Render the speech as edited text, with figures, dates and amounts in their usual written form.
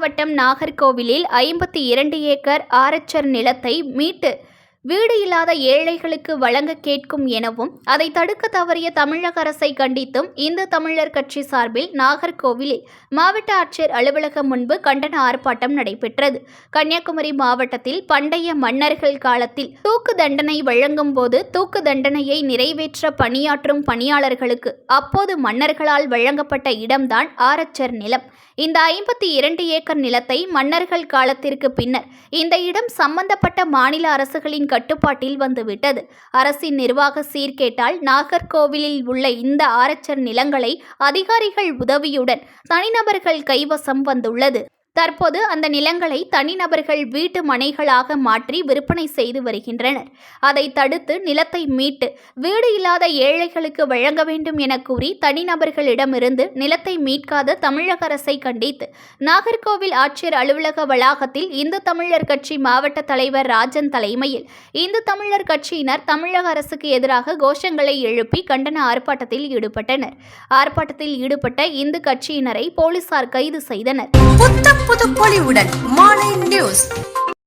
மாவட்டம் நாகர்கோவிலில் 52 ஏக்கர் ஆரச்சர் நிலத்தை மீட்டு வீடு இல்லாத ஏழைகளுக்கு வழங்க கேட்கும் எனவும் அதை தடுக்க தவறிய தமிழக அரசை கண்டித்தும் இந்து தமிழர் கட்சி சார்பில் நாகர்கோவிலில் மாவட்ட ஆட்சியர் அலுவலகம் முன்பு கண்டன ஆர்ப்பாட்டம் நடைபெற்றது. கன்னியாகுமரி மாவட்டத்தில் பண்டைய மன்னர்கள் காலத்தில் தூக்கு தண்டனை வழங்கும் போது தூக்கு தண்டனையை நிறைவேற்ற பணியாற்றும் பணியாளர்களுக்கு அப்போது மன்னர்களால் வழங்கப்பட்ட இடம்தான் ஆரச்சர் நிலம். இந்த 52 ஏக்கர் நிலத்தை மன்னர்கள் காலத்திற்கு பின்னர் இந்த இடம் சம்பந்தப்பட்ட மாநில அரசுகளின் கட்டுப்பாட்டில் வந்துவிட்டது. அரசின் நிர்வாக சீர்கேட்டால் நாகர்கோவிலில் உள்ள இந்த ஆரச்சர் நிலங்களை அதிகாரிகள் உதவியுடன் தனிநபர்கள் கைவசம் வந்துள்ளது. தற்போது அந்த நிலங்களை தனிநபர்கள் வீட்டு மனைகளாக மாற்றி விற்பனை செய்து வருகின்றனர். அதை தடுத்து நிலத்தை மீட்டு வீடு இல்லாத ஏழைகளுக்கு வழங்க வேண்டும் என கூறி தனிநபர்களிடமிருந்து நிலத்தை மீட்காத தமிழக அரசை கண்டித்து நாகர்கோவில் ஆட்சியர் அலுவலக வளாகத்தில் இந்து தமிழர் கட்சி மாவட்ட தலைவர் ராஜன் தலைமையில் இந்து தமிழர் கட்சியினர் தமிழக அரசுக்கு எதிராக கோஷங்களை எழுப்பி கண்டன ஆர்ப்பாட்டத்தில் ஈடுபட்டனர். ஆர்ப்பாட்டத்தில் ஈடுபட்ட இந்து கட்சியினரை போலீசார் கைது செய்தனர். புது பொலிவுடன் மாலை நியூஸ்.